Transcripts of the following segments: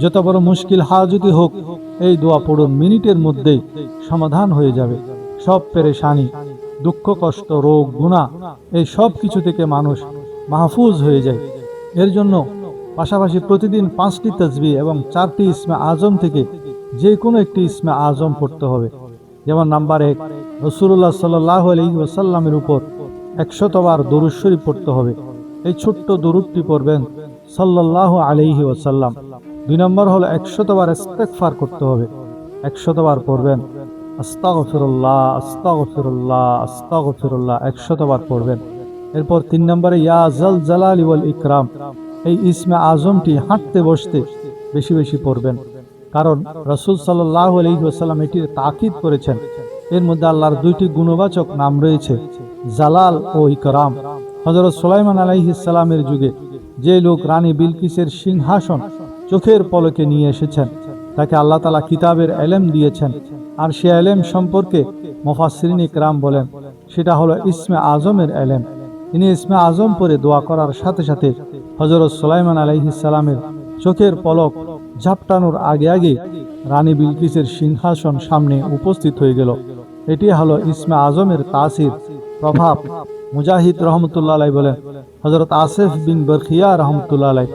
যত বড় মুশকিল হাজতি হোক, এই দোয়া পড়ুন, মিনিটের মধ্যেই সমাধান হয়ে যাবে। সব পেরেশানি, দুঃখ, কষ্ট, রোগ, গুনাহ এই সব কিছু থেকে মানুষ মাহফুজ হয়ে যায়। এর জন্য পাশাপাশি প্রতিদিন 5টি তাসবিহ এবং 4টি ইসমে আজম থেকে যে কোনো একটি ইসমে আজম পড়তে হবে। যেমন নাম্বার 1, রাসূলুল্লাহ সাল্লাল্লাহু আলাইহি ওয়াসাল্লামের উপর 100 বার দরুদ শরীফ পড়তে হবে। এই ছোট্ট দরুদটি পড়বেন সাল্লাল্লাহু আলাইহি ওয়াসাল্লাম। 2 নম্বর হলো 100 বার ইস্তেগফার করতে হবে। 100 বার পড়বেন আস্তাগফিরুল্লাহ আস্তাগফিরুল্লাহ আস্তাগফিরুল্লাহ, 100 বার পড়বেন। এরপর 3 নম্বরে ইয়া জাল জালালি ওয়াল ইকরাম, এই ইসমে আজমটি হাঁটতে বসতে বেশি বেশি পড়বেন। কারণ রাসূল সাল্লাল্লাহু আলাইহি ওয়াসাল্লাম এটির তাকিদ করেছেন। এর মধ্যে আল্লাহর 2টি গুণবাচক নাম রয়েছে, জালাল ও ইকরাম। হযরত সুলাইমান আলাইহিস সালামের যুগে যে লোক রানী বিলকিসের সিংহাসন চোখের পলকে নিয়ে এসেছেন, তাকে আল্লাহ তাআলা কিতাবের ইলম দিয়েছেন। আর সে ইলম সম্পর্কে মুফাসসিরিন ইকরাম বলেন সেটা হলো ইসমে আজমের ইলম। তিনি ইসমে আজম পড়ে দোয়া করার সাথে সাথে হযরত সুলাইমান আলাইহিস সালামের চোখের পলক ঝাপটানোর আগে আগে রানী বিলকিসের সিংহাসন সামনে উপস্থিত হয়ে গেল। এটি হলো ইসমে আজমের তাসির, প্রভাব। মুজাহিদ রহমতুল্লাহ আলাইহি বলেন, হযরত আসিফ বিন বরখিয়া রহমতুল্লাহ আলাইহি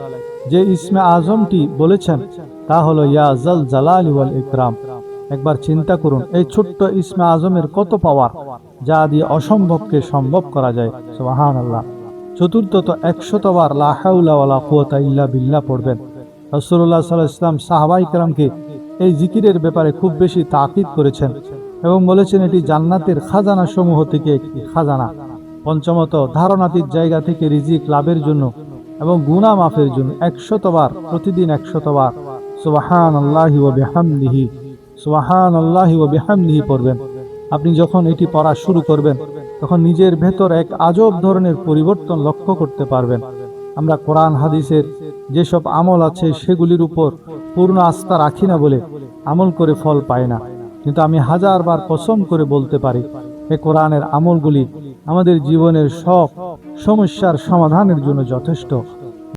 যে ইসমে আজমটি বলেছেন তা হলো ইয়া জাল জালালি ওয়াল ইকরাম। একবার চিন্তা করুন, এই ছোট্ট ইসমে আজমের কত পাওয়ার, যা দিয়ে অসম্ভবকে সম্ভব করা যায়। সুবহানাল্লাহ। চতুর্থত 100 বার লা হাওলা ওয়ালা কুওয়াতা ইল্লা বিল্লাহ পড়বেন। রাসূলুল্লাহ সাল্লাল্লাহু আলাইহি ওয়াসাল্লাম সাহাবায়ে কেরামকে এই জিকিরের ব্যাপারে খুব বেশি তাকিদ করেছেন এবং বলেছেন এটি জান্নাতের খাজানা সমূহ থেকে একটি খাজানা। পঞ্চমত, ধারণাতীত জায়গা থেকে রিজিক লাভের জন্য এবং গুনাহ মাফের জন্য 100 বার, প্রতিদিন 100 বার সুবহানাল্লাহি ওয়া বিহামদিহি সুবহানাল্লাহি ওয়া বিহামদিহি পড়বেন। আপনি যখন এটি পড়া শুরু করবেন তখন নিজের ভেতর এক আজব ধরনের পরিবর্তন লক্ষ্য করতে পারবেন। আমরা কোরআন হাদিসের যেসব আমল আছে সেগুলির উপর পূর্ণ আস্থা রাখি না বলে আমল করে ফল পাই না, কিন্তু আমি 1000 বার কসম করে বলতে পারি এই কোরআনের আমলগুলি আমাদের জীবনের সব সমস্যার সমাধানের জন্য যথেষ্ট।